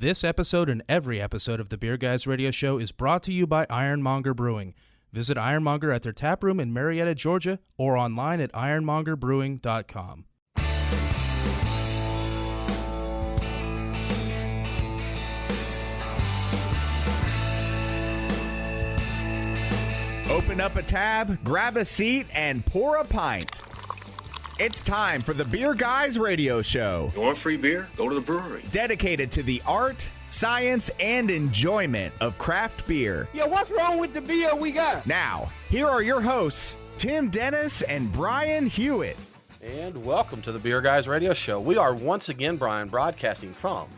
This episode and every episode of the Beer Guys Radio Show is brought to you by Monger Brewing. Visit Monger at their tap room in Marietta, Georgia, or online at ironmongerbrewing.com. Open up a tab, grab a seat, and pour a pint. It's time for the Beer Guys Radio Show. You want free beer? Go to the brewery. Dedicated to the art, science, and enjoyment of craft beer. Yo, what's wrong with the beer we got? Now, here are your hosts, Tim Dennis and Brian Hewitt. And welcome to the Beer Guys Radio Show. We are once again, Brian, broadcasting from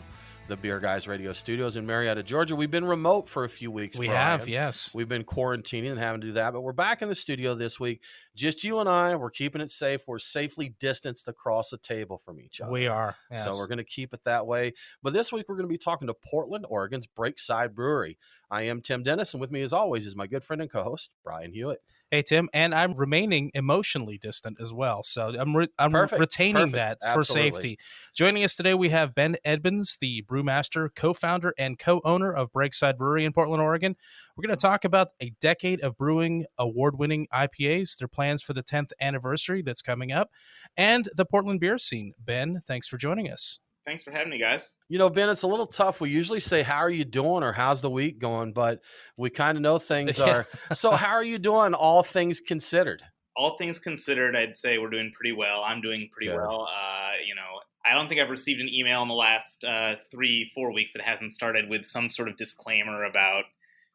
the Beer Guys Radio Studios in Marietta, Georgia. We've been remote for a few weeks. We Brian. have, yes. We've been quarantining and having to do that, but we're back in the studio this week. Just you and I. We're keeping it safe. We're safely distanced across the table from each other. We are, yes. So we're going to keep it that way. But this week we're going to be talking to Portland, Oregon's Breakside Brewery. I am Tim Dennis, and with me as always is my good friend and co-host, Brian Hewitt. Hey, Tim, and I'm remaining emotionally distant as well, so I'm retaining that for Absolutely. safety. Joining us today, we have Ben Edmunds, the Brewmaster, co-founder and co-owner of Breakside Brewery in Portland, Oregon. We're going to talk about a decade of brewing award-winning IPAs, their plans for the 10th anniversary that's coming up, and the Portland beer scene. Ben, thanks for joining us. Thanks for having me, guys. You know, Ben, it's a little tough. We usually say, how are you doing, or how's the week going? But we kind of know things are. So how are you doing, all things considered? All things considered, I'd say we're doing pretty well. I'm doing pretty well. I don't think I've received an email in the last 3-4 weeks that hasn't started with some sort of disclaimer about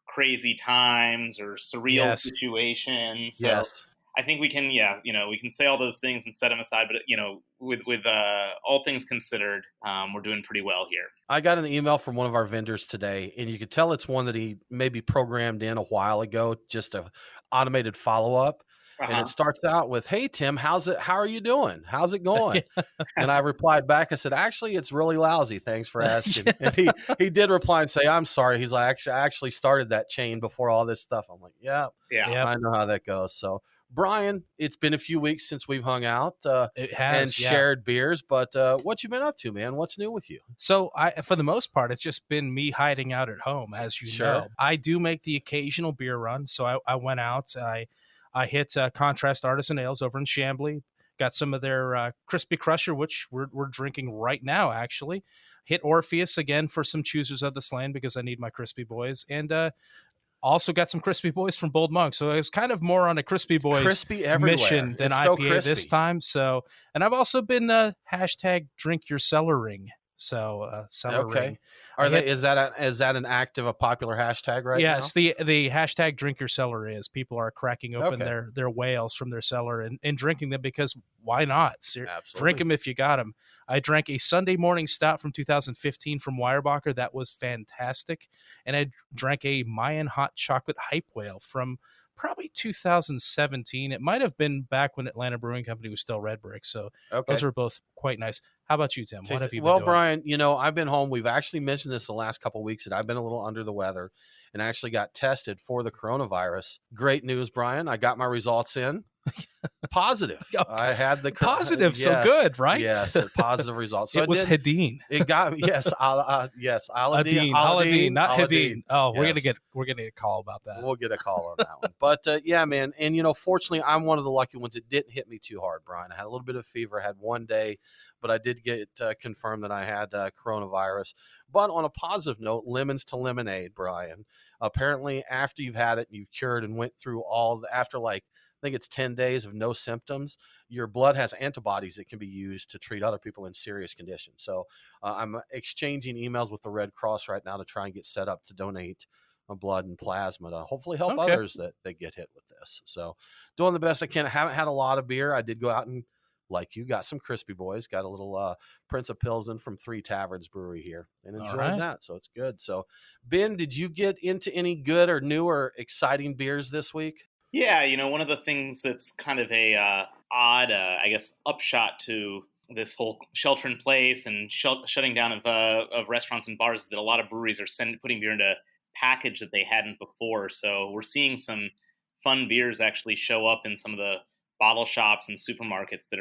crazy times or surreal situations. So Yes. I think we can, we can say all those things and set them aside. But, with all things considered, we're doing pretty well here. I got an email from one of our vendors today, and you could tell it's one that he maybe programmed in a while ago, just a automated follow-up. Uh-huh. And it starts out with, "Hey, Tim, how are you doing? How's it going?" And I replied back, I said, "Actually, it's really lousy. Thanks for asking." And he did reply and say, "I'm sorry." He's like, I actually started that chain before all this stuff. I'm like, yeah, I know how that goes. So, Brian, it's been a few weeks since we've hung out It has, and shared beers, but what you been up to, man? What's new with you? So for the most part, it's just been me hiding out at home, as you know. I do make the occasional beer run. So I went out, I hit Contrast Artisan Ales over in Chambly, got some of their Crispy Crusher, which we're drinking right now, actually. Hit Orpheus again for some choosers of the Slain because I need my Crispy Boys. And also got some Crispy Boys from Bold Monk. So it was kind of more on a Crispy Boys mission than it's IPA this time. So, and I've also been hashtag drink your cellaring. So cellaring. Okay. Is that a popular hashtag right now? Yes, the hashtag drink your cellar is. People are cracking open their whales from their cellar and drinking them because why not? Absolutely. Drink them if you got them. I drank a Sunday morning stout from 2015 from Weyerbacher. That was fantastic. And I drank a Mayan hot chocolate hype whale from probably 2017. It might have been back when Atlanta Brewing Company was still Red Brick. So those are both quite nice. How about you, Tim? What have you been doing? Well, Brian, I've been home. We've actually mentioned this the last couple of weeks that I've been a little under the weather and actually got tested for the coronavirus. Great news, Brian. I got my results in. Positive. I had the positive. Yes, so good, right? Yes, a positive result. So it was Hadeen. It got me. Yes, Hadeen, not Hadeen. Oh, yes. we're gonna get a call about that. We'll get a call on that one. But yeah, man. And fortunately, I'm one of the lucky ones. It didn't hit me too hard, Brian. I had a little bit of fever. I had one day, but I did get confirmed that I had coronavirus. But on a positive note, lemons to lemonade, Brian. Apparently, after you've had it, you've cured and went through after I think it's 10 days of no symptoms, your blood has antibodies that can be used to treat other people in serious conditions. So I'm exchanging emails with the Red Cross right now to try and get set up to donate blood and plasma to hopefully help others that get hit with this. So doing the best I can. I haven't had a lot of beer. I did go out and, like you, got some Crispy Boys, got a little Prince of Pilsen from Three Taverns Brewery here and enjoyed that. So it's good. So Ben, did you get into any good or new or exciting beers this week? Yeah, one of the things that's kind of a odd, upshot to this whole shelter in place and shutting down of restaurants and bars is that a lot of breweries are putting beer into package that they hadn't before. So we're seeing some fun beers actually show up in some of the bottle shops and supermarkets that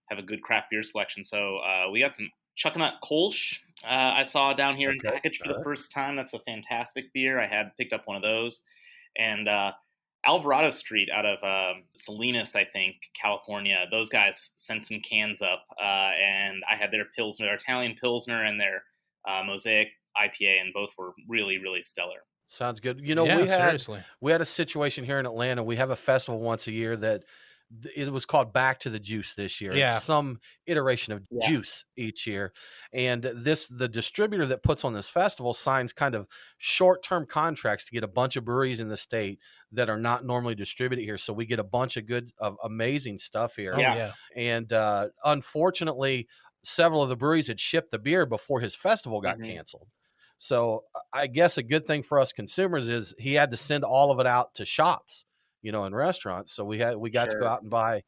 have a good craft beer selection. So we got some Chuckanut Kolsch. I saw down here in package for the right. first time. That's a fantastic beer. I had picked up one of those. And Alvarado Street out of Salinas, I think, California. Those guys sent some cans up, and I had their Pilsner, their Italian Pilsner, and their Mosaic IPA, and both were really, really stellar. Sounds good. Seriously. We had a situation here in Atlanta. We have a festival once a year that it was called Back to the Juice this year. Yeah. It's some iteration of juice each year. And the distributor that puts on this festival signs kind of short-term contracts to get a bunch of breweries in the state that are not normally distributed here. So we get a bunch of amazing stuff here. Oh, yeah. And unfortunately, several of the breweries had shipped the beer before his festival got canceled. So I guess a good thing for us consumers is he had to send all of it out to shops, in restaurants. So we got to go out and buy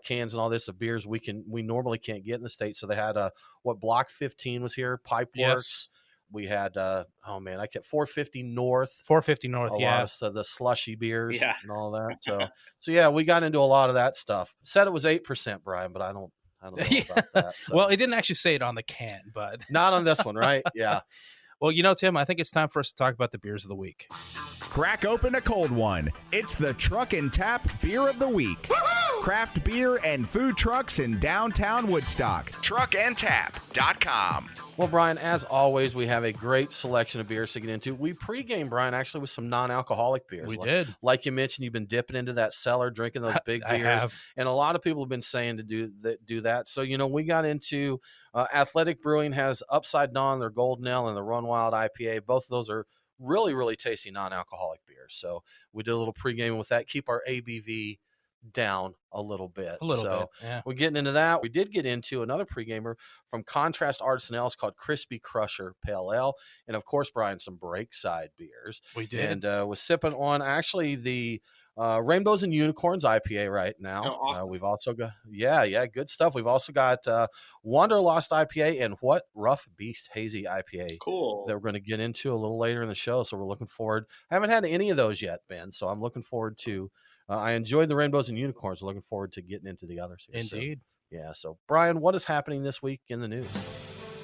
cans and all this of beers we normally can't get in the States. So they had Block 15 was here, Pipe Works. We had 450 North. 450 North, a lot of the slushy beers and all that. So yeah, we got into a lot of that stuff. Said it was 8%, Brian, but I don't know about that. So. Well, it didn't actually say it on the can, but not on this one, right? Yeah. Well, Tim, I think it's time for us to talk about the beers of the week. Crack open a cold one. It's the Truck and Tap Beer of the Week. Woo-hoo! Craft beer and food trucks in downtown Woodstock. Truckandtap.com. Well, Brian, as always, we have a great selection of beers to get into. We pregame, Brian, actually with some non-alcoholic beers. We did. Like you mentioned, you've been dipping into that cellar, drinking those big beers. I have. And a lot of people have been saying to do that. So, we got into Athletic Brewing has Upside Dawn, their Golden Ale, and the Run Wild IPA. Both of those are really, really tasty non-alcoholic beers. So we did a little pregame with that, keep our ABV down a little bit. Yeah. We're getting into that. We did get into another pregamer from Contrast Artisan Ales called Crispy Crusher Pale Ale. And of course, Brian, some Breakside beers. We did. And was sipping on actually the Rainbows and Unicorns IPA right now. Oh, awesome. We've also got, good stuff. We've also got Wanderlust Ipa and What Rough Beast Hazy IPA. Cool. That we're going to get into a little later in the show. So we're looking forward. I haven't had any of those yet, Ben. So I'm looking forward to, I enjoyed the Rainbows and Unicorns. Looking forward to getting into the others here. Indeed. So Brian, what is happening this week in the news?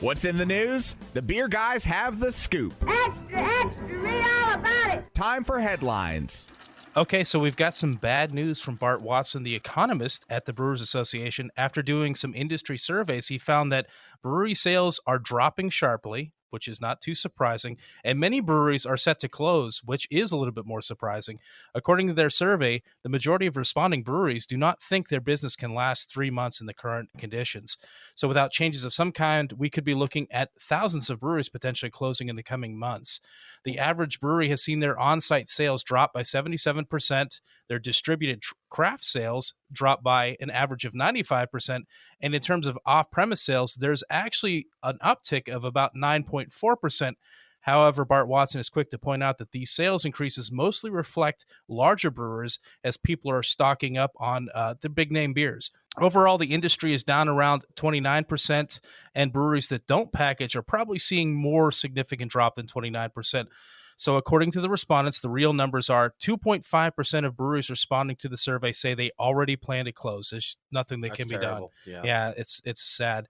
What's in the news? The beer guys have the scoop. Extra, extra, read all about it. Time for headlines. Okay, so we've got some bad news from Bart Watson, the economist at the Brewers Association. After doing some industry surveys, he found that brewery sales are dropping sharply, which is not too surprising, and many breweries are set to close, which is a little bit more surprising. According to their survey, the majority of responding breweries do not think their business can last 3 months in the current conditions. So without changes of some kind, we could be looking at thousands of breweries potentially closing in the coming months. The average brewery has seen their on-site sales drop by 77%, their distributed craft sales drop by an average of 95%, and in terms of off-premise sales, there's actually an uptick of about 9.4%. However, Bart Watson is quick to point out that these sales increases mostly reflect larger brewers as people are stocking up on the big-name beers. Overall, the industry is down around 29%, and breweries that don't package are probably seeing more significant drop than 29%. So according to the respondents, the real numbers are 2.5% of breweries responding to the survey say they already plan to close. There's nothing that can be done. Yeah, it's sad.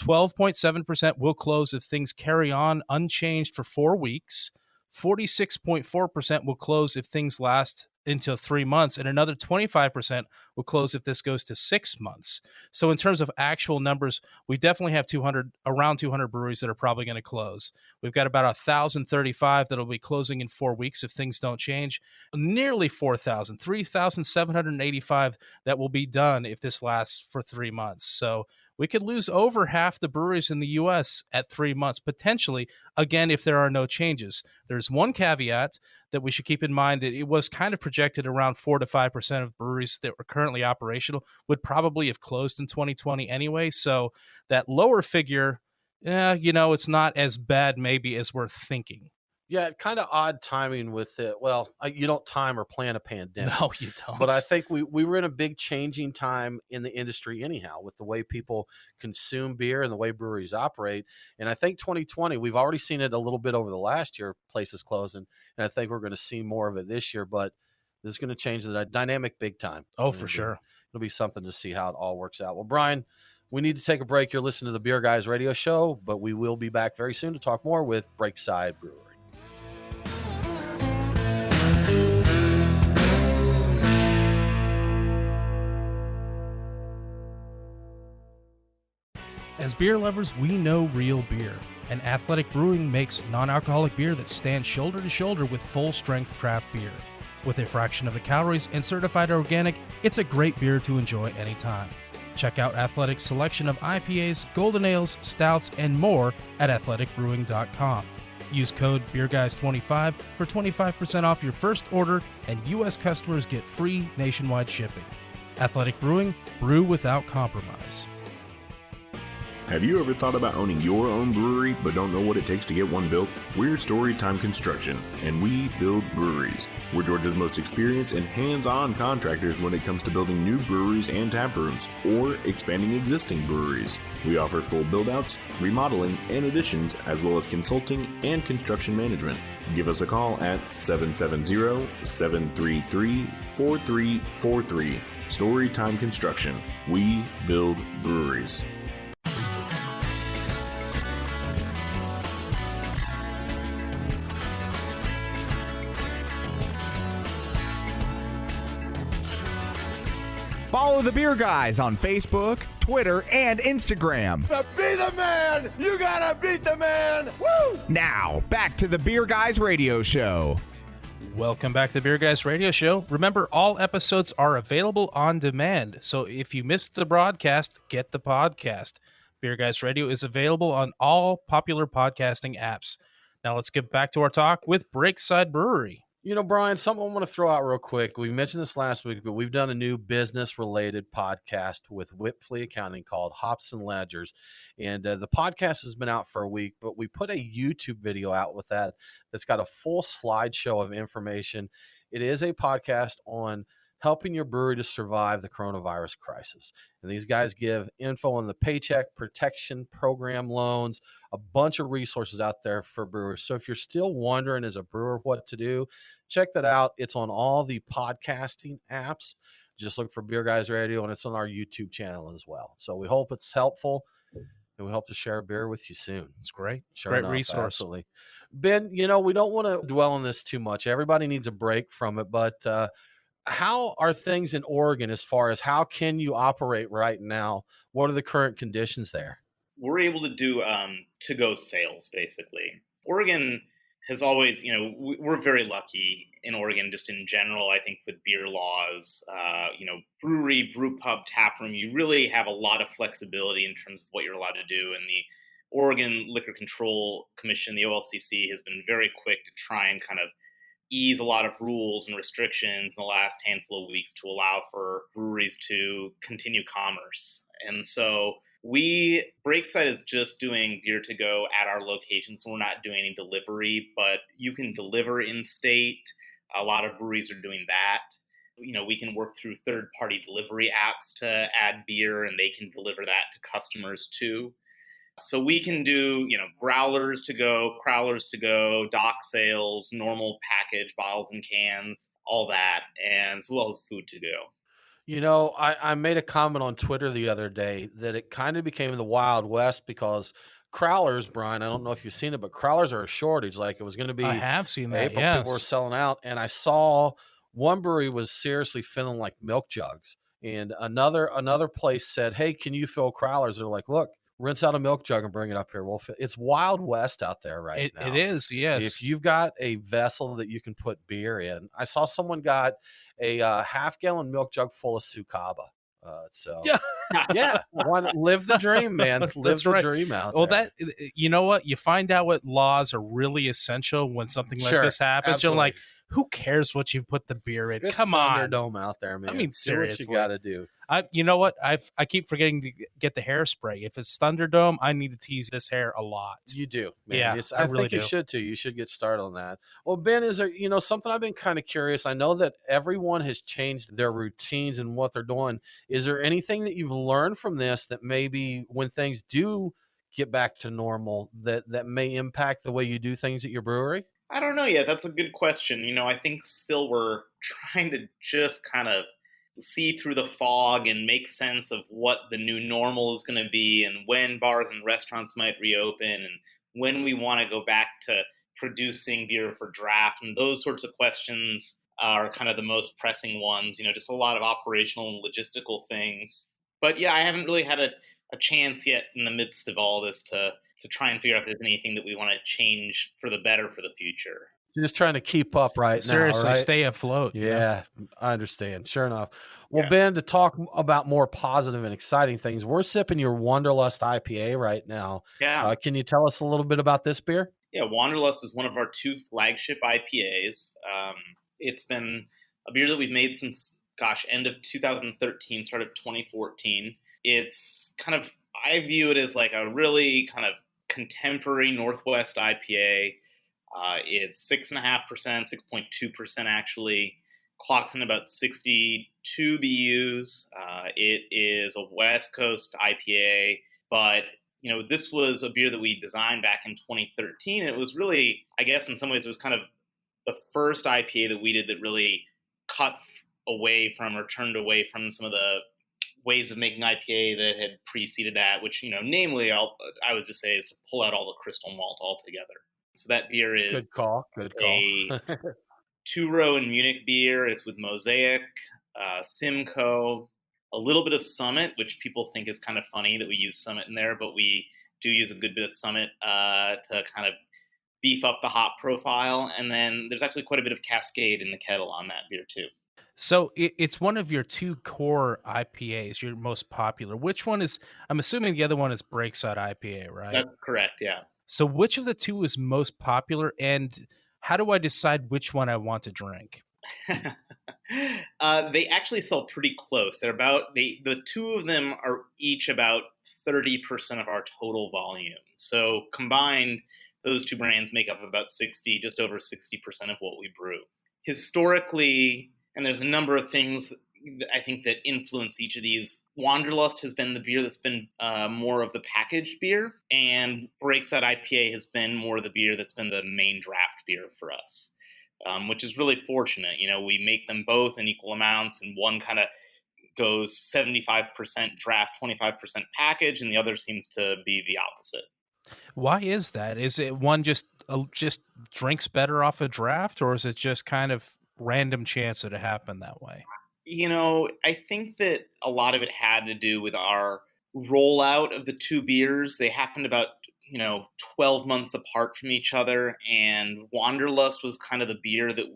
12.7% will close if things carry on unchanged for 4 weeks. 46.4% will close if things last until 3 months, and another 25% will close if this goes to 6 months. So in terms of actual numbers, we definitely have around 200 breweries that are probably going to close. We've got about 1,035 that will be closing in 4 weeks if things don't change. Nearly 4,000, 3,785 that will be done if this lasts for 3 months. So we could lose over half the breweries in the U.S. at 3 months, potentially, again, if there are no changes. There's one caveat that we should keep in mind. It was kind of projected around 4 to 5% of breweries that were currently operational would probably have closed in 2020 anyway. So that lower figure, it's not as bad maybe as we're thinking. Yeah, kind of odd timing with it. Well, you don't time or plan a pandemic. No, you don't. But I think we were in a big changing time in the industry anyhow, with the way people consume beer and the way breweries operate. And I think 2020, we've already seen it a little bit over the last year, places closing. And I think we're going to see more of it this year. But this is going to change the dynamic big time. Oh, for sure. It'll be something to see how it all works out. Well, Brian, We need to take a break. You're listening to the Beer Guys Radio Show, but we will be back very soon to talk more with Breakside Brewery. As beer lovers, we know real beer, and Athletic Brewing makes non-alcoholic beer that stands shoulder to shoulder with full-strength craft beer. With a fraction of the calories and certified organic, it's a great beer to enjoy anytime. Check out Athletic's selection of IPAs, golden ales, stouts, and more at athleticbrewing.com. Use code BeerGuys25 for 25% off your first order, and U.S. customers get free nationwide shipping. Athletic Brewing, brew without compromise. Have you ever thought about owning your own brewery but don't know what it takes to get one built? We're Storytime Construction, and we build breweries. We're Georgia's most experienced and hands-on contractors when it comes to building new breweries and tap rooms, or expanding existing breweries. We offer full build-outs, remodeling, and additions, as well as consulting and construction management. Give us a call at 770-733-4343. Storytime Construction. We build breweries. Follow the Beer Guys on Facebook, Twitter, and Instagram. To be the man, you gotta beat the man. Woo! Now, back to the Beer Guys Radio Show. Welcome back to the Beer Guys Radio Show. Remember, all episodes are available on demand, so if you missed the broadcast, get the podcast. Beer Guys Radio is available on all popular podcasting apps. Now let's get back to our talk with Breakside Brewery. You know, Brian, something I want to throw out real quick. We mentioned this last week, but we've done a new business-related podcast with Whipfley Accounting called Hops and Ledgers. And the podcast has been out for a week, but we put a YouTube video out with that that's got a full slideshow of information. It is a podcast on helping your brewery to survive the coronavirus crisis. And these guys give info on the Paycheck Protection Program loans, a bunch of resources out there for brewers. So if you're still wondering as a brewer what to do, check that out. It's on all the podcasting apps. Just look for Beer Guys Radio, and it's on our YouTube channel as well. So we hope it's helpful, and we hope to share a beer with you soon. It's great. Sure Great enough, resource. Absolutely. Ben, you know, we don't want to dwell on this too much. Everybody needs a break from it, but how are things in Oregon as far as how can you operate right now? What are the current conditions there? We're able to do to-go sales, basically. Oregon has always, we're very lucky in Oregon just in general, I think, with beer laws, brewery, brew pub, tap room. You really have a lot of flexibility in terms of what you're allowed to do. And the Oregon Liquor Control Commission, the OLCC, has been very quick to try and kind of ease a lot of rules and restrictions in the last handful of weeks to allow for breweries to continue commerce. And so Breakside is just doing beer to go at our location, so we're not doing any delivery, but you can deliver in state. A lot of breweries are doing that. We can work through third-party delivery apps to add beer, and they can deliver that to customers too. So we can do, growlers to go, crowlers to go, dock sales, normal package, bottles and cans, all that, and as well as food to go. I made a comment on Twitter the other day that it kind of became the Wild West because crowlers, Brian, I don't know if you've seen it, but crowlers are a shortage. Like it was going to be I have seen that, April, yes. People were selling out, and I saw one brewery was seriously filling like milk jugs, and another place said, "Hey, can you fill crowlers?" They're like, "Look, rinse out a milk jug and bring it up here. It's Wild West out there now. It is, yes. If you've got a vessel that you can put beer in, I saw someone got a half-gallon milk jug full of Sukaba. Yeah, live the dream, man. Live the dream out well, there. you know what? You find out what laws are really essential when something like this happens. Absolutely. You're like, who cares what you put the beer in? It's Come on. Thunderdome out there, man. I mean, seriously. Do what you got to do. You know what? I keep forgetting to get the hairspray. If it's Thunderdome, I need to tease this hair a lot. You do, man. Yeah, I really think you do. should too. You should get started on that. Well, Ben, is there something I've been kind of curious? I know that everyone has changed their routines and what they're doing. Is there anything that you've learned from this that maybe when things do get back to normal that may impact the way you do things at your brewery? I don't know yet. That's a good question. I think still we're trying to just kind of see through the fog and make sense of what the new normal is going to be and when bars and restaurants might reopen and when we want to go back to producing beer for draft. And those sorts of questions are kind of the most pressing ones, just a lot of operational and logistical things. But yeah, I haven't really had a chance yet in the midst of all this to try and figure out if there's anything that we want to change for the better for the future. Just trying to keep up Seriously, now, right? stay afloat. Yeah, I understand. Sure enough. Well, Ben, to talk about more positive and exciting things, we're sipping your Wanderlust IPA right now. Yeah. Can you tell us a little bit about this beer? Yeah, Wanderlust is one of our 2 flagship IPAs. It's been a beer that we've made since, end of 2013, start of 2014. It's kind of, I view it as like a really kind of contemporary Northwest IPA. It's 6.5%, 6.2% actually, clocks in about 62 BUs. It is a West Coast IPA, but this was a beer that we designed back in 2013. It was really, I guess in some ways, it was kind of the first IPA that we did that really cut away from or turned away from some of the ways of making IPA that had preceded that, which, namely, I would just say is to pull out all the crystal malt altogether. So that beer is good call. a 2-row in Munich beer. It's with Mosaic, Simcoe, a little bit of Summit, which people think is kind of funny that we use Summit in there, but we do use a good bit of Summit to kind of beef up the hop profile. And then there's actually quite a bit of Cascade in the kettle on that beer too. So it's one of your 2 core IPAs, your most popular. Which one is, I'm assuming the other one is Breakside IPA, right? That's correct, yeah. So which of the 2 is most popular, and how do I decide which one I want to drink? They actually sell pretty close. They're about, the 2 of them are each about 30% of our total volume. So combined, those 2 brands make up about just over 60% of what we brew. Historically, and there's a number of things I think that influence each of these. Wanderlust has been the beer that's been more of the packaged beer, and Breakside IPA has been more of the beer that's been the main draft beer for us, which is really fortunate. We make them both in equal amounts, and one kind of goes 75% draft, 25% package, and the other seems to be the opposite. Why is that? Is it one just drinks better off a draft, or is it just kind of random chance that it happened that way? I think that a lot of it had to do with our rollout of the 2 beers. They happened about, 12 months apart from each other. And Wanderlust was kind of the beer that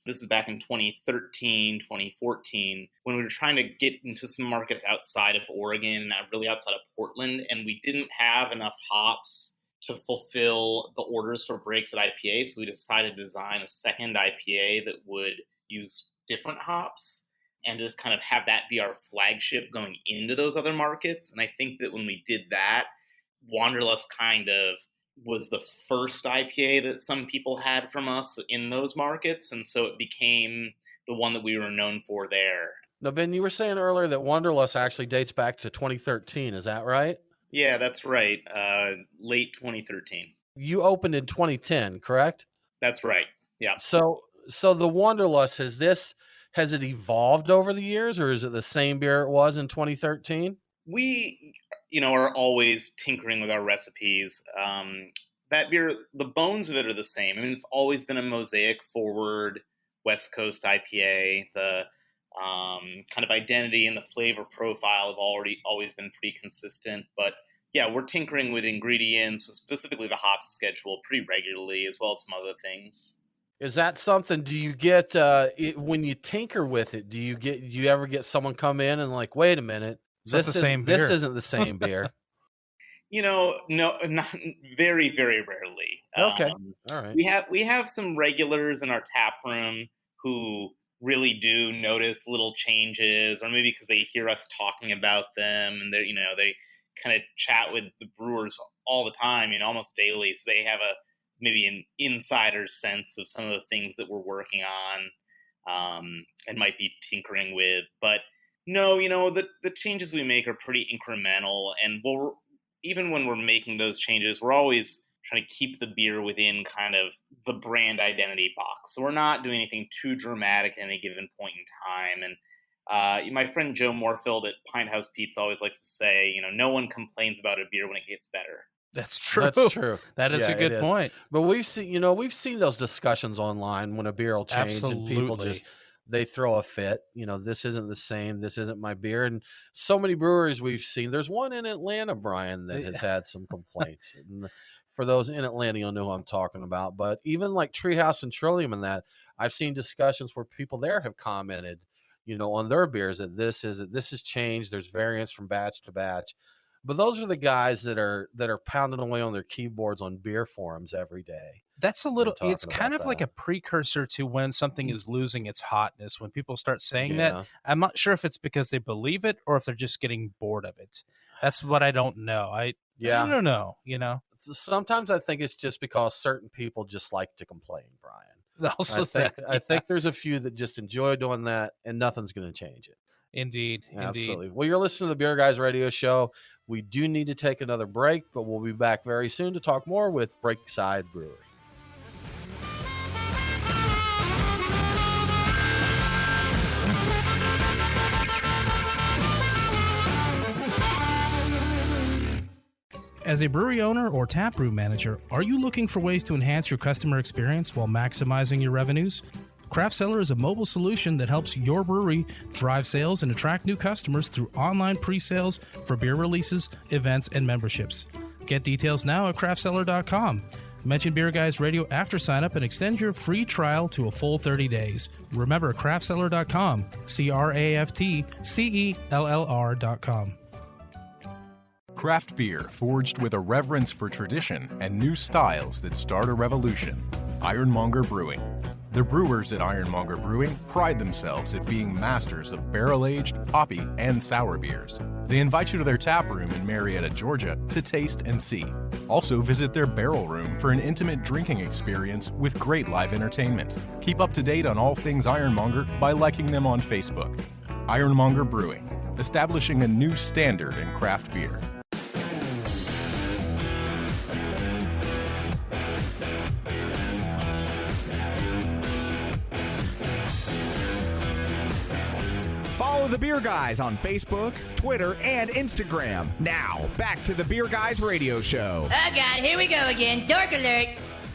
this is back in 2013, 2014, when we were trying to get into some markets outside of Oregon, really outside of Portland. And we didn't have enough hops to fulfill the orders for Breakside IPA. So we decided to design a second IPA that would use different hops and just kind of have that be our flagship going into those other markets. And I think that when we did that, Wanderlust kind of was the first IPA that some people had from us in those markets. And so it became the one that we were known for there. Now, Ben, you were saying earlier that Wanderlust actually dates back to 2013. Is that right? Yeah, that's right. Late 2013. You opened in 2010, correct? That's right. Yeah. So the Wanderlust, has it evolved over the years, or is it the same beer it was in 2013? We, are always tinkering with our recipes. That beer, the bones of it are the same. I mean, it's always been a Mosaic forward West Coast IPA. The kind of identity and the flavor profile have always been pretty consistent. But yeah, we're tinkering with ingredients, specifically the hops schedule, pretty regularly, as well as some other things. Is that something? Do you get when you tinker with it? Do you ever get someone come in and like, wait a minute, this isn't the same beer? No, not very, very rarely. Okay, all right. We have some regulars in our tap room who really do notice little changes, or maybe because they hear us talking about them, and they kind of chat with the brewers all the time, almost daily. So they have maybe an insider sense of some of the things that we're working on, and might be tinkering with. But no, the changes we make are pretty incremental, and even when we're making those changes, we're always trying to keep the beer within kind of the brand identity box. So we're not doing anything too dramatic at any given point in time. My friend Joe Moorfield at Pint House Pizza always likes to say, no one complains about a beer when it gets better. That's true. That's true. That is a good point. But we've seen those discussions online when a beer will change and people they throw a fit. This isn't the same. This isn't my beer. And so many breweries we've seen. There's one in Atlanta, Brian, that has had some complaints. And for those in Atlanta, you'll know who I'm talking about. But even like Treehouse and Trillium and that, I've seen discussions where people there have commented, on their beers that this has changed. There's variance from batch to batch. But those are the guys that are pounding away on their keyboards on beer forums every day. That's it's kind of like a precursor to when something is losing its hotness. When people start saying that, I'm not sure if it's because they believe it or if they're just getting bored of it. That's what I don't know. I don't know, Sometimes I think it's just because certain people just like to complain, Brian. Also, I think there's a few that just enjoy doing that, and nothing's going to change it. Indeed. Absolutely. Well, you're listening to the Beer Guys Radio Show. We do need to take another break, but we'll be back very soon to talk more with Breakside Brewery. As a brewery owner or taproom manager, are you looking for ways to enhance your customer experience while maximizing your revenues? Craft Cellar is a mobile solution that helps your brewery drive sales and attract new customers through online pre-sales for beer releases, events, and memberships. Get details now at craftcellar.com. Mention Beer Guys Radio after sign up and extend your free trial to a full 30 days. Remember craftcellar.com, craftcellr.com. Craft beer forged with a reverence for tradition and new styles that start a revolution. Ironmonger Brewing. The brewers at Ironmonger Brewing pride themselves at being masters of barrel-aged, hoppy, and sour beers. They invite you to their tap room in Marietta, Georgia to taste and see. Also visit their barrel room for an intimate drinking experience with great live entertainment. Keep up to date on all things Ironmonger by liking them on Facebook. Ironmonger Brewing, establishing a new standard in craft beer. Follow the Beer Guys on Facebook, Twitter, and Instagram. Now, back to the Beer Guys Radio Show. Oh, God, here we go again. Dork alert.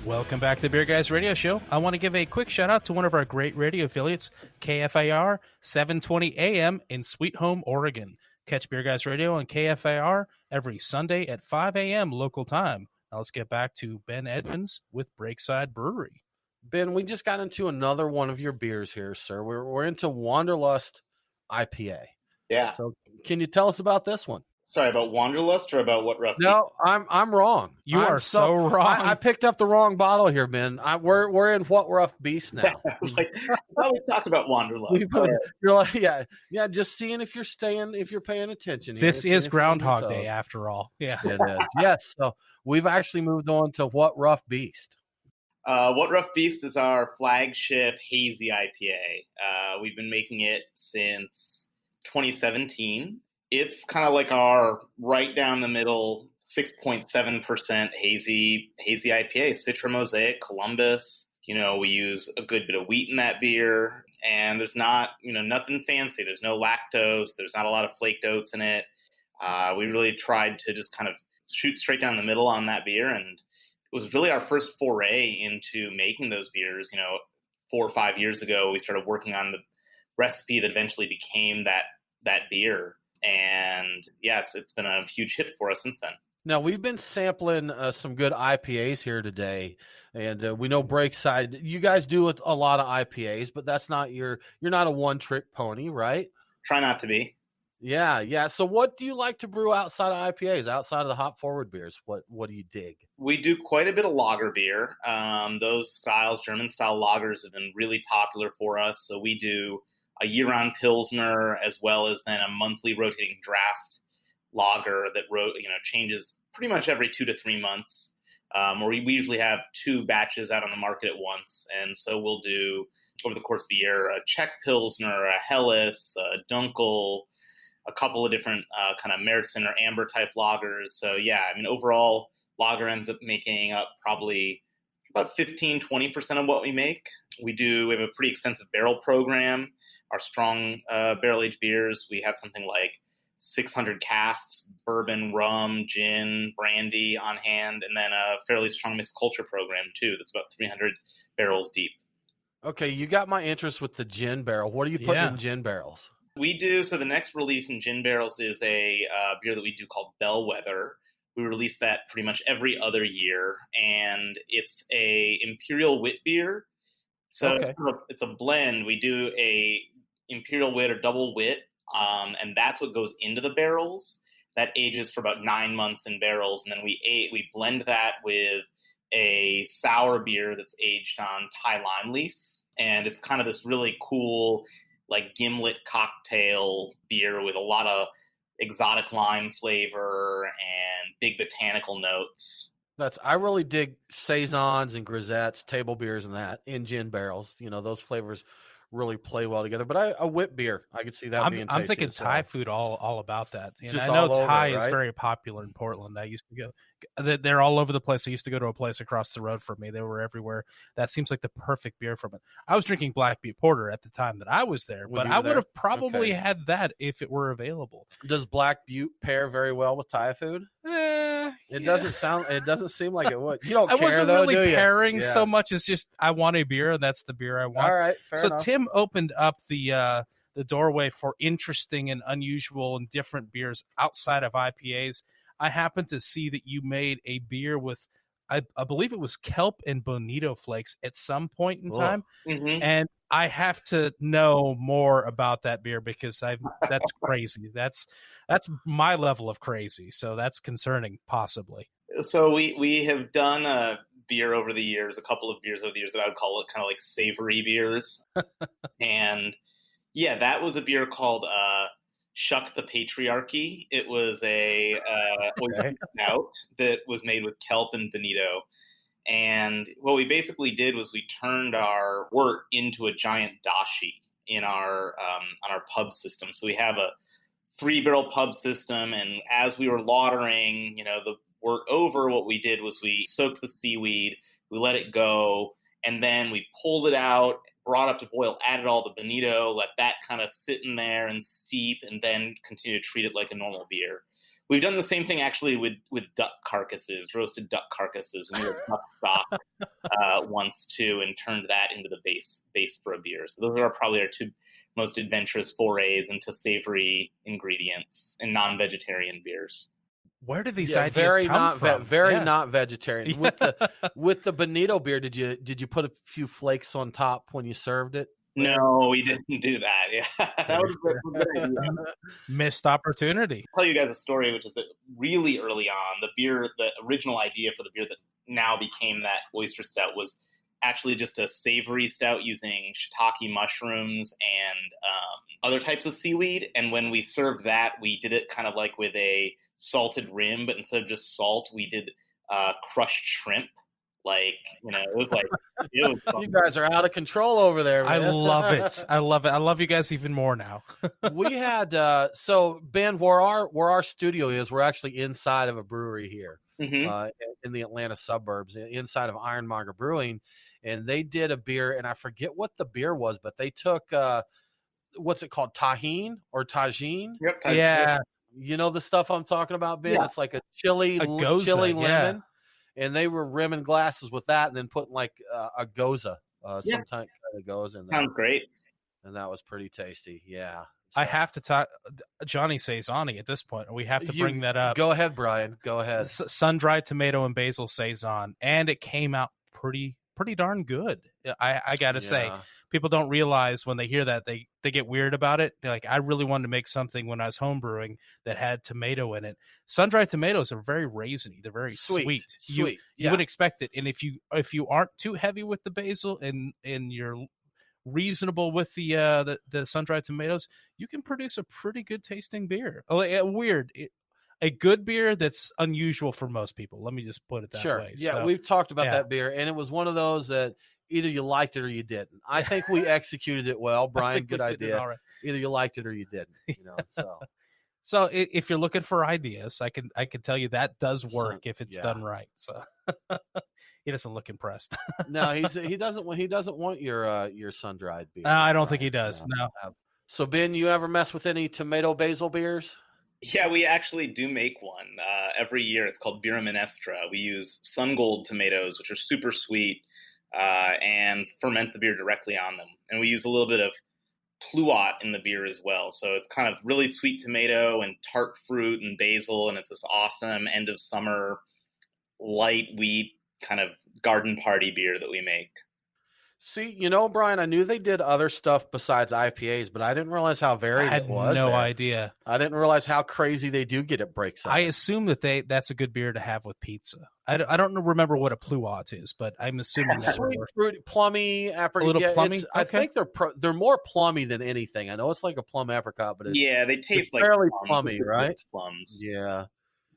Welcome back to the Beer Guys Radio Show. I want to give a quick shout out to one of our great radio affiliates, KFAR 720 AM in Sweet Home, Oregon. Catch Beer Guys Radio on KFAR every Sunday at 5 a.m. local time. Now let's get back to Ben Edmunds with Breakside Brewery. Ben, we just got into another one of your beers here, sir. We're into Wanderlust IPA. Yeah. So can you tell us about this one? Sorry, about Wanderlust or about What Rough No, I'm wrong. You are so wrong. I picked up the wrong bottle here, Ben. We're in What Rough Beast now. I thought we talked about Wanderlust. You're like, yeah, just seeing if you're paying attention. This is Groundhog Day after all. Yeah. It is. Yes. So we've actually moved on to What Rough Beast. What Rough Beast is our flagship hazy IPA. We've been making it since 2017. It's kind of like our right down the middle 6.7% hazy IPA, Citra Mosaic, Columbus. We use a good bit of wheat in that beer, and there's not, nothing fancy. There's no lactose. There's not a lot of flaked oats in it. We really tried to just kind of shoot straight down the middle on that beer, and it was really our first foray into making those beers. 4 or 5 years ago, we started working on the recipe that eventually became that beer. And yeah, it's been a huge hit for us since then. Now, we've been sampling some good IPAs here today, and we know Breakside, you guys do a lot of IPAs, but that's not you're not a one-trick pony, right? Try not to be. Yeah. So what do you like to brew outside of IPAs, outside of the hop-forward beers? What do you dig? We do quite a bit of lager beer. Those styles, German-style lagers, have been really popular for us, so we do a year-round Pilsner, as well as then a monthly rotating draft lager that changes pretty much every 2 to 3 months. Or we usually have 2 batches out on the market at once, and so we'll do over the course of the year a Czech Pilsner, a Helles, a Dunkel, a couple of different kind of Märzen or amber type lagers. So yeah, overall lager ends up making up probably about 15-20% of what we make. We have a pretty extensive barrel program. our strong barrel-aged beers. We have something like 600 casks, bourbon, rum, gin, brandy on hand, and then a fairly strong mixed culture program, too, that's about 300 barrels deep. Okay, you got my interest with the gin barrel. What are you putting in gin barrels? We do. So the next release in gin barrels is a beer that we do called Bellwether. We release that pretty much every other year, and it's a imperial wit beer. So it's a blend. We do a imperial wit or double wit, and that's what goes into the barrels. That ages for about 9 months in barrels, and then we blend that with a sour beer that's aged on Thai lime leaf, and it's kind of this really cool, like gimlet cocktail beer with a lot of exotic lime flavor and big botanical notes. I really dig saisons and grisettes, table beers, and that in gin barrels. You know, those flavors really play well together. But a wit beer, I could see that being tasty. I'm thinking Thai food all about that. And I know Thai is very popular in Portland. I used to go. They're all over the place. I used to go to a place across the road from me. They were everywhere. That seems like the perfect beer from it. I was drinking Black Butte Porter at the time that I was there, but I would have probably had that if it were available. Does Black Butte pair very well with Thai food? It doesn't seem like it would. You don't care, wasn't though, really do you? pairing so much as just I want a beer, and that's the beer I want. All right, fair enough. Tim opened up the doorway for interesting and unusual and different beers outside of IPAs. I happened to see that you made a beer with, I believe it was kelp and bonito flakes at some point in time. Mm-hmm. And I have to know more about that beer because that's crazy. That's my level of crazy. So that's concerning, possibly. So we have done a beer over the years, a couple of beers over the years that I would call it kind of like savory beers. And yeah, that was a beer called Shuck the Patriarchy. It was a Oyster Stout that was made with kelp and bonito. And what we basically did was we turned our wort into a giant dashi in our on our pub system. So we have a 3-barrel pub system, and as we were lautering, the wort over, what we did was we soaked the seaweed, we let it go, and then we pulled it out, brought up to boil, added all the bonito, let that kind of sit in there and steep, and then continue to treat it like a normal beer. We've done the same thing actually with duck carcasses, roasted duck carcasses. We made a duck stock once too, and turned that into the base for a beer. So those are probably our 2 most adventurous forays into savory ingredients and non-vegetarian beers. Where did these ideas come from? Not vegetarian. With the bonito beer, did you put a few flakes on top when you served it? No, we didn't do that. Yeah, that was a good idea. Missed opportunity. I'll tell you guys a story, which is that really early on, the original idea for the beer that now became that Oyster Stout was actually just a savory stout using shiitake mushrooms and other types of seaweed. And when we served that, we did it kind of like with a salted rim, but instead of just salt, we did crushed shrimp. It was fun. You guys are out of control over there, man. I love it. I love you guys even more now. We had so Ben, where our studio is, we're actually inside of a brewery here in the Atlanta suburbs, inside of Ironmonger Brewing, and they did a beer, and I forget what the beer was, but they took what's it called, tajin or tajin? Yep. Yeah. You know the stuff I'm talking about, Ben? Yeah. It's like a chili lemon. Yeah. And they were rimming glasses with that, and then putting like a goza, some kind of goza in there. Sounds great. And that was pretty tasty. Yeah. So. I have to talk Johnny Saisoni at this point. We have to bring that up. Go ahead, Brian. Go ahead. Sun-dried tomato and basil Saison, and it came out pretty darn good. I got to say. People don't realize when they hear that they get weird about it. They're like, I really wanted to make something when I was home brewing that had tomato in it. Sun-dried tomatoes are very raisiny. They're very sweet. You would expect it. And if you aren't too heavy with the basil and you're reasonable with the sun-dried tomatoes, you can produce a pretty good tasting beer. A good beer that's unusual for most people. Let me just put it that way. Yeah, so, we've talked about that beer, and it was one of those that either you liked it or you didn't. I think we executed it well. Brian, good idea. Right. Either you liked it or you didn't. So if you're looking for ideas, I can tell you that does work if it's done right. So He doesn't look impressed. No, he doesn't want your sun dried beer. I don't think he does. No. So Ben, you ever mess with any tomato basil beers? Yeah, we actually do make one every year. It's called Birra Minestra. We use Sun Gold tomatoes, which are super sweet, and ferment the beer directly on them. And we use a little bit of pluot in the beer as well. So it's kind of really sweet tomato and tart fruit and basil, and it's this awesome end of summer light wheat kind of garden party beer that we make. See, Brian, I knew they did other stuff besides IPAs, but I didn't realize how varied it was. I had no idea. I didn't realize how crazy they do get at Breakside. I assume that's a good beer to have with pizza. I don't remember what a pluot is, but I'm assuming that sweet, fruity, plummy, apricot. A little plummy. Okay. I think they're more plummy than anything. I know it's like a plum apricot, but they taste like fairly plummy, right? Plums. Yeah.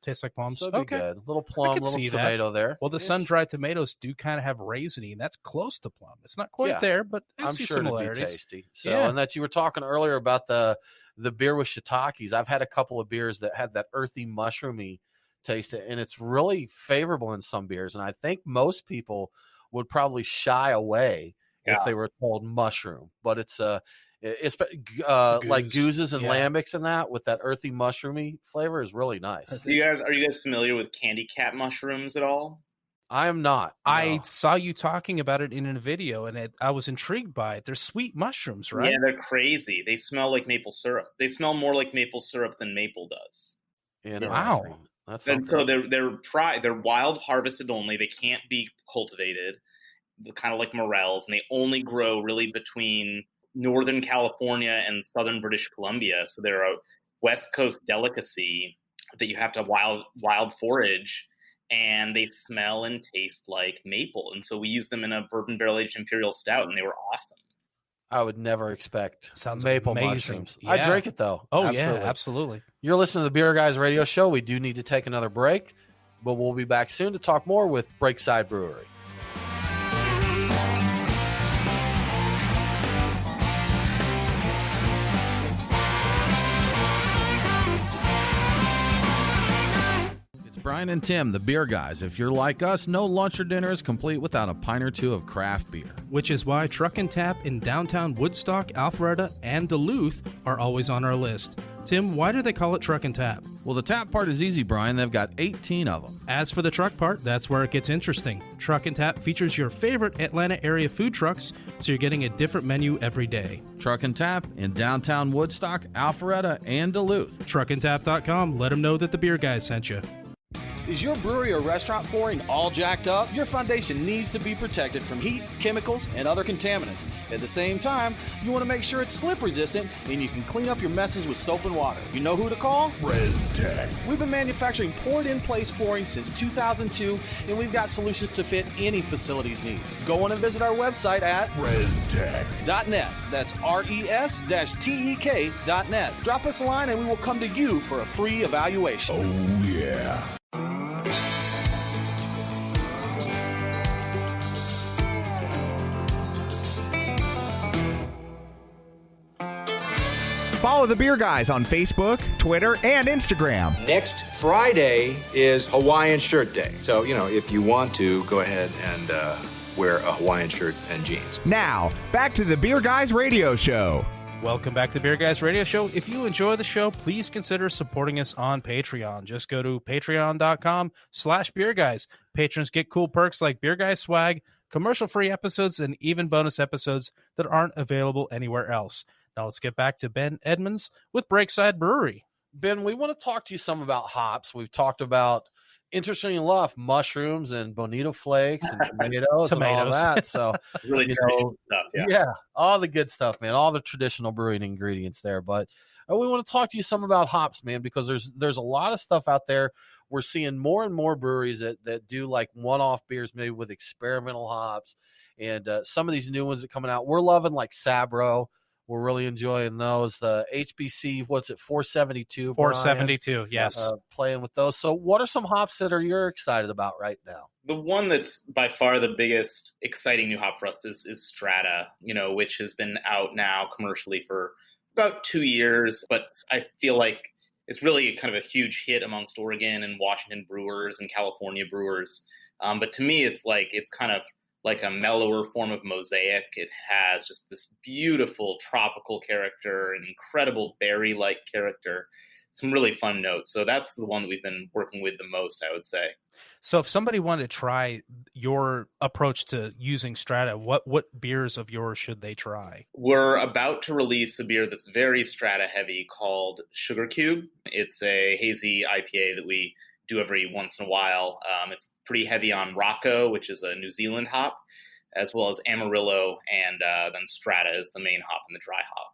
Tastes like plums. So okay. Good. Little plum, little tomato there. Well, the sun-dried tomatoes do kind of have raisiny, and that's close to plum. It's not quite there, but I see similarities. It'd be tasty. So, and that you were talking earlier about the beer with shiitakes. I've had a couple of beers that had that earthy, mushroomy taste, and it's really favorable in some beers. And I think most people would probably shy away if they were told mushroom, but it's like gooses and lambics and that with that earthy mushroomy flavor is really nice. Are you guys familiar with candy cat mushrooms at all? I am not. No. I saw you talking about it in a video, and I was intrigued by it. They're sweet mushrooms, right? Yeah, they're crazy. They smell like maple syrup. They smell more like maple syrup than maple does. Wow. So they're wild harvested only. They can't be cultivated, kind of like morels, and they only grow really between Northern California and Southern British Columbia. So they're a West Coast delicacy that you have to wild forage, and they smell and taste like maple. And so we used them in a bourbon barrel aged imperial stout, and they were awesome. I would never expect maple mushrooms. Yeah. I drink it though. Oh, absolutely. Yeah, absolutely. You're listening to the Beer Guys Radio Show. We do need to take another break, but we'll be back soon to talk more with Breakside Brewery. Brian and Tim, the Beer Guys. If you're like us, no lunch or dinner is complete without a pint or two of craft beer. Which is why Truck and Tap in downtown Woodstock, Alpharetta, and Duluth are always on our list. Tim, why do they call it Truck and Tap? Well, the tap part is easy, Brian. They've got 18 of them. As for the truck part, that's where it gets interesting. Truck and Tap features your favorite Atlanta area food trucks, so you're getting a different menu every day. Truck and Tap in downtown Woodstock, Alpharetta, and Duluth. Truckandtap.com. Let them know that the Beer Guys sent you. Is your brewery or restaurant flooring all jacked up? Your foundation needs to be protected from heat, chemicals, and other contaminants. At the same time, you want to make sure it's slip resistant and you can clean up your messes with soap and water. You know who to call? ResTech. We've been manufacturing poured-in-place flooring since 2002, and we've got solutions to fit any facility's needs. Go on and visit our website at ResTech.net. That's RES-TEK.net. Drop us a line and we will come to you for a free evaluation. Oh, yeah. Follow the Beer Guys on Facebook, Twitter, and Instagram. Next Friday is Hawaiian Shirt Day. So, if you want to, go ahead and wear a Hawaiian shirt and jeans. Now, back to the Beer Guys Radio Show. Welcome back to the Beer Guys Radio Show. If you enjoy the show, please consider supporting us on Patreon. Just go to patreon.com/beerguys. Patrons get cool perks like Beer Guys swag, commercial-free episodes, and even bonus episodes that aren't available anywhere else. Now let's get back to Ben Edmunds with Breakside Brewery. Ben, we want to talk to you some about hops. We've talked about, interestingly enough, mushrooms and bonito flakes and tomatoes and all that. So really traditional stuff. Yeah, all the good stuff, man. All the traditional brewing ingredients there. But we want to talk to you some about hops, man, because there's a lot of stuff out there. We're seeing more and more breweries that do like one-off beers, maybe with experimental hops, and some of these new ones that are coming out. We're loving like Sabro. We're really enjoying those. The HBC, 472? 472, yes. Playing with those. So what are some hops that you're excited about right now? The one that's by far the biggest exciting new hop for us is Strata, which has been out now commercially for about 2 years. But I feel like it's really kind of a huge hit amongst Oregon and Washington brewers and California brewers. But to me, it's kind of like a mellower form of Mosaic. It has just this beautiful tropical character, an incredible berry-like character, some really fun notes. So that's the one that we've been working with the most, I would say. So if somebody wanted to try your approach to using Strata, what beers of yours should they try? We're about to release a beer that's very Strata heavy called Sugar Cube. It's a hazy IPA that we do every once in a while. It's pretty heavy on Rocco, which is a New Zealand hop, as well as Amarillo, and then Strata is the main hop and the dry hop.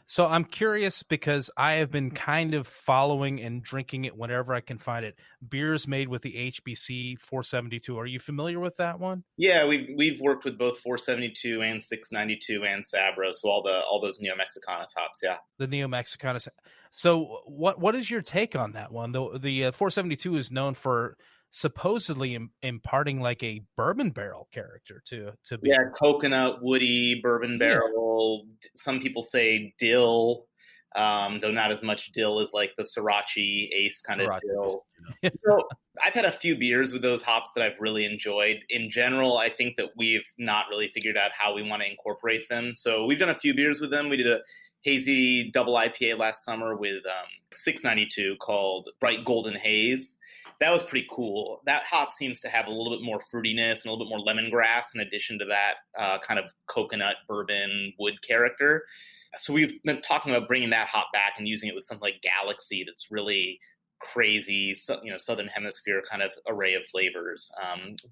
So I'm curious because I have been kind of following and drinking it whenever I can find it. Beers made with the HBC 472. Are you familiar with that one? Yeah, we've worked with both 472 and 692 and Sabro, so all those Neo Mexicanos hops. Yeah, the Neo Mexicanos. So what is your take on that one? The 472 is known for supposedly imparting like a bourbon barrel character to beer. Yeah, coconut, woody, bourbon barrel. Yeah. Some people say dill, though not as much dill as like the Sriracha Ace kind of dill. So I've had a few beers with those hops that I've really enjoyed. In general, I think that we've not really figured out how we want to incorporate them. So we've done a few beers with them. We did a hazy double IPA last summer with 692 called Bright Golden Haze. That was pretty cool. That hop seems to have a little bit more fruitiness and a little bit more lemongrass in addition to that kind of coconut, bourbon, wood character. So we've been talking about bringing that hop back and using it with something like Galaxy that's really crazy, Southern Hemisphere kind of array of flavors.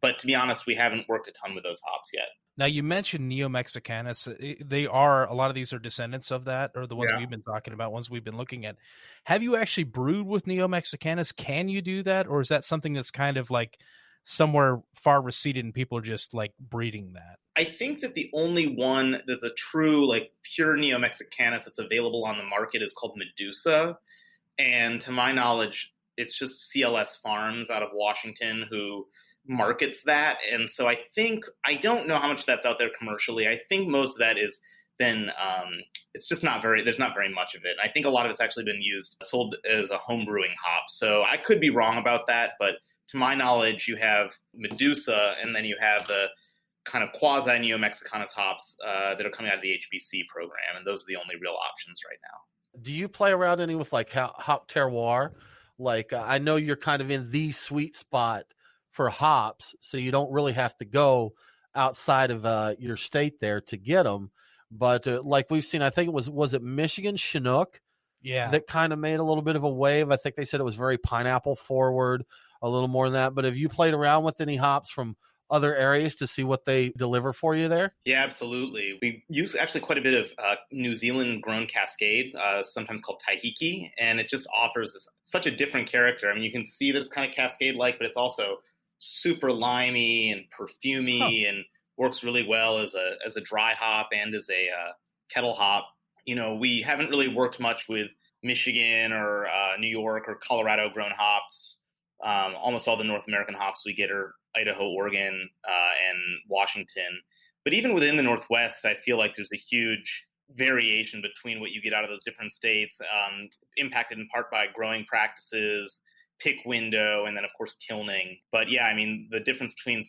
But to be honest, we haven't worked a ton with those hops yet. Now, you mentioned Neo Mexicanos. A lot of these are descendants of that, or the ones we've been talking about, ones we've been looking at. Have you actually brewed with Neo Mexicanos? Can you do that? Or is that something that's kind of like somewhere far receded and people are just like breeding that? I think that the only one that's a true, like pure Neo Mexicanos that's available on the market is called Medusa. And to my knowledge, it's just CLS Farms out of Washington who markets that. And so I don't know how much that's out there commercially. I think most of that is been, it's just there's not very much of it. I think a lot of it's actually been sold as a home brewing hop. So I could be wrong about that, but to my knowledge, you have Medusa and then you have the kind of quasi Neo Mexicanos hops that are coming out of the HBC program. And those are the only real options right now. Do you play around any with like hop terroir? Like I know you're kind of in the sweet spot for hops, so you don't really have to go outside of your state there to get them. But like we've seen, I think it was it Michigan Chinook? Yeah, that kind of made a little bit of a wave. I think they said it was very pineapple forward, a little more than that. But have you played around with any hops from other areas to see what they deliver for you there? Yeah, absolutely. We use actually quite a bit of New Zealand grown Cascade, sometimes called Taihiki, and it just offers such a different character. I mean, you can see that it's kind of Cascade-like, but it's also super limey and perfumey and works really well as a dry hop and as a kettle hop. We haven't really worked much with Michigan or New York or Colorado grown hops. Almost all the North American hops we get are Idaho, Oregon, and Washington. But even within the Northwest, I feel like there's a huge variation between what you get out of those different states, impacted in part by growing practices, pick window, and then, of course, kilning. But yeah, I mean, the difference between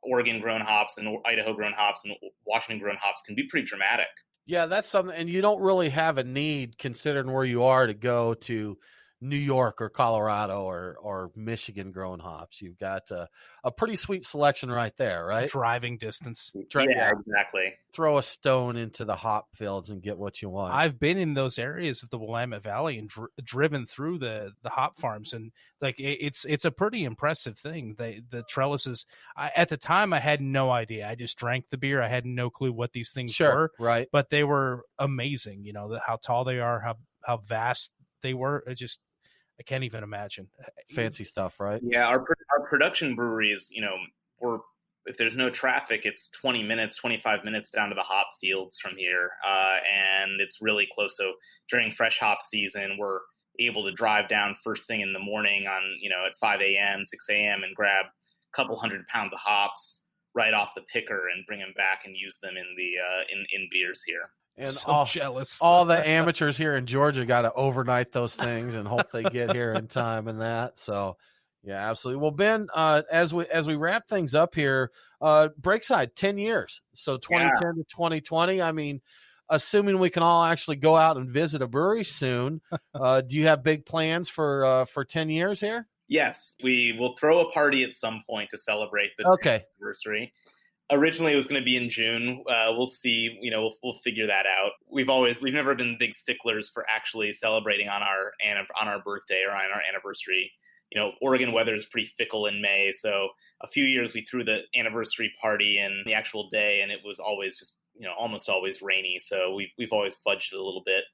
Oregon grown hops and Idaho grown hops and Washington grown hops can be pretty dramatic. Yeah, that's something. And you don't really have a need, considering where you are, to go to New York or Colorado or Michigan grown hops. You've got a pretty sweet selection right there, right? Driving distance. Yeah, exactly. Throw a stone into the hop fields and get what you want. I've been in those areas of the Willamette Valley and driven through the hop farms, and like it's a pretty impressive thing. The trellises. At the time, I had no idea. I just drank the beer. I had no clue what these things were. Right. But they were amazing. How tall they are, how vast they were. I can't even imagine. Fancy stuff, right? Yeah, our production breweries, if there's no traffic, it's 20 minutes, 25 minutes down to the hop fields from here. And it's really close. So during fresh hop season, we're able to drive down first thing in the morning at 5 a.m., 6 a.m. and grab a couple 100 pounds of hops right off the picker and bring them back and use them in beers here. And so jealous. All the amateurs here in Georgia got to overnight those things and hope they get here in time and that. So, Yeah, absolutely. Well, Ben, as we wrap things up here, Breakside 10 years, so 2010 to 2020. I mean, assuming we can all actually go out and visit a brewery soon, do you have big plans for 10 years here? Yes, we will throw a party at some point to celebrate the 10th anniversary. Originally, it was going to be in June. We'll see. We'll figure that out. We've never been big sticklers for actually celebrating on our birthday or on our anniversary. Oregon weather is pretty fickle in May, so a few years we threw the anniversary party in the actual day, and it was always just almost always rainy. So we've always fudged it a little bit.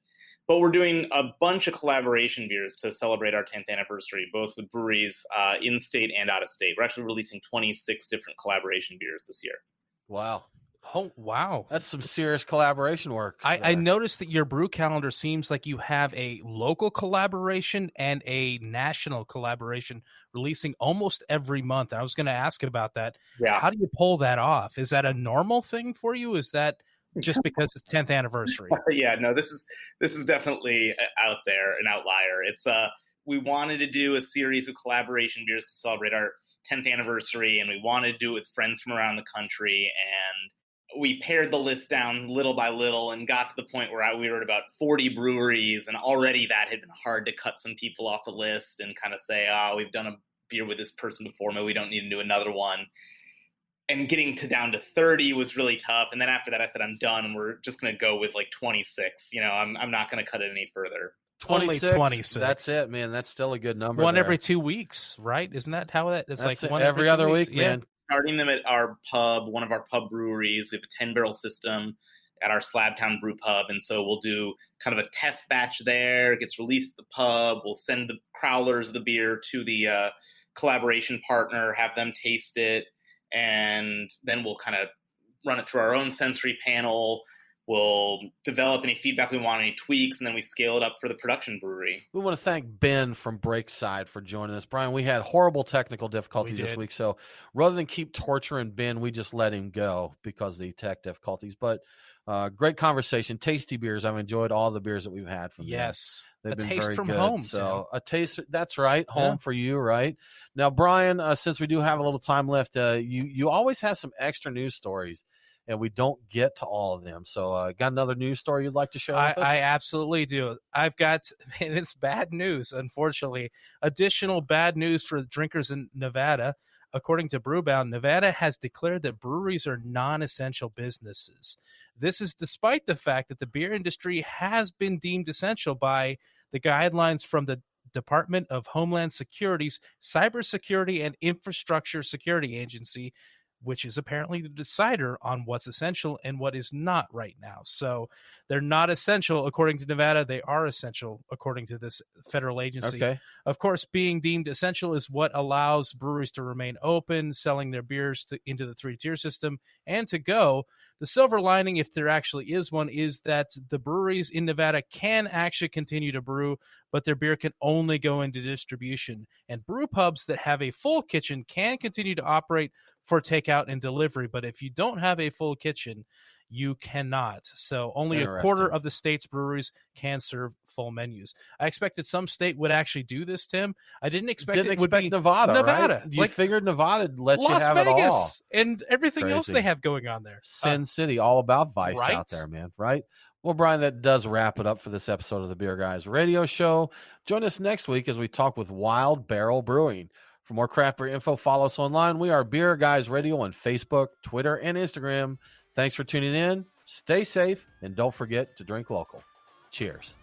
But we're doing a bunch of collaboration beers to celebrate our 10th anniversary, both with breweries in-state and out-of-state. We're actually releasing 26 different collaboration beers this year. Wow. Oh, wow. That's some serious collaboration work. I noticed that your brew calendar seems like you have a local collaboration and a national collaboration releasing almost every month. I was going to ask about that. Yeah. How do you pull that off? Is that a normal thing for you? Is that just because it's 10th anniversary? Yeah, no, this is definitely out there, an outlier. It's we wanted to do a series of collaboration beers to celebrate our 10th anniversary, and we wanted to do it with friends from around the country, and we pared the list down little by little and got to the point where we were at about 40 breweries, and already that had been hard to cut some people off the list and kind of say, we've done a beer with this person before, maybe we don't need to do another one. And getting down to 30 was really tough. And then after that, I said, I'm done. And we're just going to go with 26. I'm not going to cut it any further. 26. That's it, man. That's still a good number. One every 2 weeks, right? Isn't that how that's like one every other week, man? Starting them at our pub, one of our pub breweries. We have a 10-barrel system at our Slabtown Brew Pub. And so we'll do kind of a test batch there. It gets released at the pub. We'll send the crowlers of the beer to the collaboration partner, have them taste it. And then we'll kind of run it through our own sensory panel. We'll develop any feedback we want, any tweaks, and then we scale it up for the production brewery. We want to thank Ben from Breakside for joining us. Brian, we had horrible technical difficulties this week, so rather than keep torturing Ben, we just let him go because of the tech difficulties. But great conversation, tasty beers. I've enjoyed all the beers that we've had from yes. They've been taste very from good. home. So a taste, that's right, home for you, right? Now, Brian, since we do have a little time left, you always have some extra news stories, and we don't get to all of them. So got another news story you'd like to share with us? I absolutely do. I've got, and it's bad news, unfortunately. Additional bad news for drinkers in Nevada. According to Brewbound, Nevada has declared that breweries are non-essential businesses. This is despite the fact that the beer industry has been deemed essential by the guidelines from the Department of Homeland Security's Cybersecurity and Infrastructure Security Agency, which is apparently the decider on what's essential and what is not right now. So they're not essential according to Nevada. They are essential according to this federal agency. Okay. Of course, being deemed essential is what allows breweries to remain open, selling their beers into the 3-tier system and to go. The silver lining, if there actually is one, is that the breweries in Nevada can actually continue to brew, but their beer can only go into distribution. And brew pubs that have a full kitchen can continue to operate for takeout and delivery. But if you don't have a full kitchen, you cannot. So only a quarter of the state's breweries can serve full menus. I expected some state would actually do this, Tim. I didn't expect it would be Nevada. Right? You like, figured Nevada would let Las you have Vegas it all. And everything else they have going on there. Sin City, all about vice right? out there, man. Right? Well, Brian, that does wrap it up for this episode of the Beer Guys Radio Show. Join us next week as we talk with Wild Barrel Brewing. For more craft beer info, follow us online. We are Beer Guys Radio on Facebook, Twitter, and Instagram. Thanks for tuning in. Stay safe, and don't forget to drink local. Cheers.